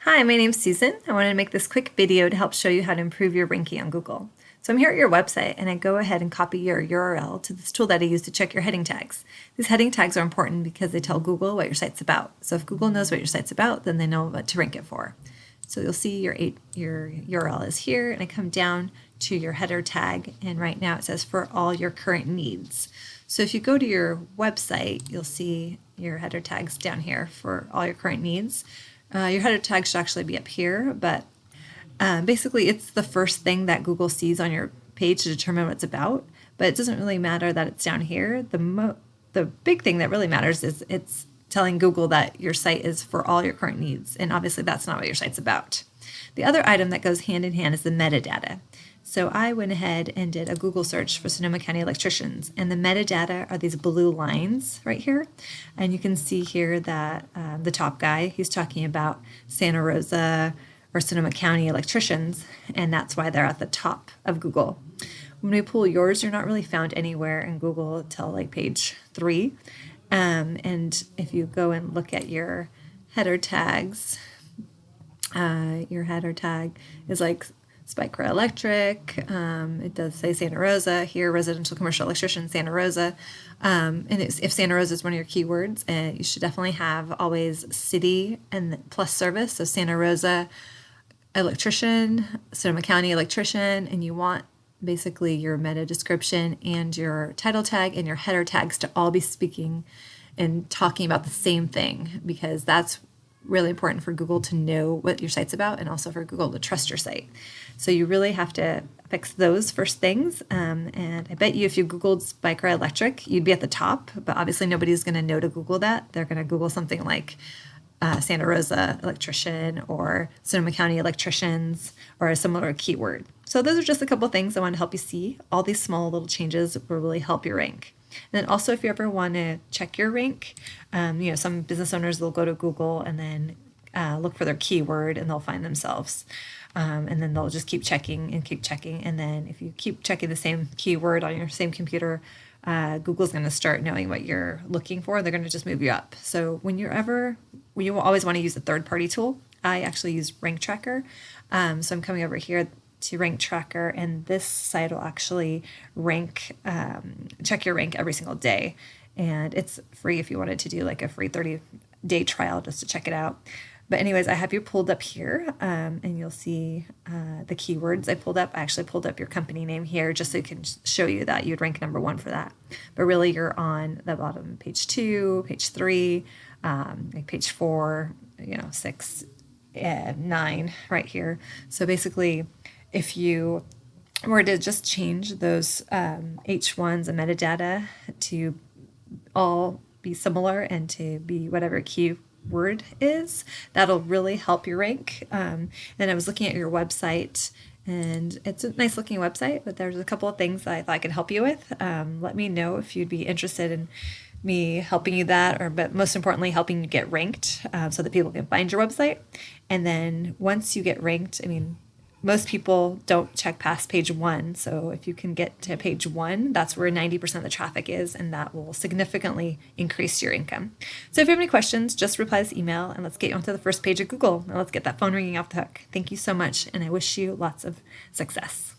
Hi, my name's Susan. I wanted to make this quick video to help show you how to improve your ranking on Google. So I'm here at your website and I go ahead and copy your URL to this tool that I use to check your heading tags. These heading tags are important because they tell Google what your site's about. So if Google knows what your site's about, then they know what to rank it for. So you'll see your URL is here, and I come down to your header tag, and right now it says for all your current needs. So if you go to your website, you'll see your header tags down here for all your current needs. Your header tag should actually be up here, but basically it's the first thing that Google sees on your page to determine what it's about, but it doesn't really matter that it's down here. The big thing that really matters is it's telling Google that your site is for all your current needs, and obviously that's not what your site's about. The other item that goes hand in hand is the metadata. So I went ahead and did a Google search for Sonoma County electricians, and the metadata are these blue lines right here. And you can see here that the top guy, he's talking about Santa Rosa or Sonoma County electricians, and that's why they're at the top of Google. When we pull yours, you're not really found anywhere in Google until like page 3. And if you go and look at your header tags, your header tag is like Spyrka Electric. It does say Santa Rosa here, residential commercial electrician, Santa Rosa. And if Santa Rosa is one of your keywords, you should definitely have always city and plus service. So Santa Rosa electrician, Sonoma County electrician, and you want basically your meta description and your title tag and your header tags to all be speaking and talking about the same thing, because that's really important for Google to know what your site's about and also for Google to trust your site. So you really have to fix those first things. And I bet you if you Googled Spyrka Electric, you'd be at the top, but obviously nobody's going to know to Google that. They're going to Google something like Santa Rosa electrician or Sonoma County electricians or a similar keyword. So those are just a couple of things I want to help you see. All these small little changes will really help your rank. And then also, if you ever want to check your rank, some business owners will go to Google and then look for their keyword and they'll find themselves. And then they'll just keep checking and keep checking. And then if you keep checking the same keyword on your same computer, Google's going to start knowing what you're looking for. They're going to just move you up. So when you will always want to use a third-party tool. I actually use Rank Tracker. So I'm coming over here to Rank Tracker, and this site will actually check your rank every single day. And it's free if you wanted to do like a free 30-day trial just to check it out. But anyways, I have you pulled up here, and you'll see the keywords I pulled up. I actually pulled up your company name here just so it can show you that you'd rank number 1 for that. But really, you're on the bottom, page 2, page 3, like page 4, 6, 9 right here. So basically, if you were to just change those H1s and metadata to all be similar and to be whatever keyword is, that'll really help your rank. And I was looking at your website, and it's a nice looking website, but there's a couple of things that I thought I could help you with. Let me know if you'd be interested in me helping you but most importantly, helping you get ranked so that people can find your website. And then once you get ranked, most people don't check past page 1. So if you can get to page 1, that's where 90% of the traffic is, and that will significantly increase your income. So if you have any questions, just reply this email and let's get you onto the first page of Google, and let's get that phone ringing off the hook. Thank you so much, and I wish you lots of success.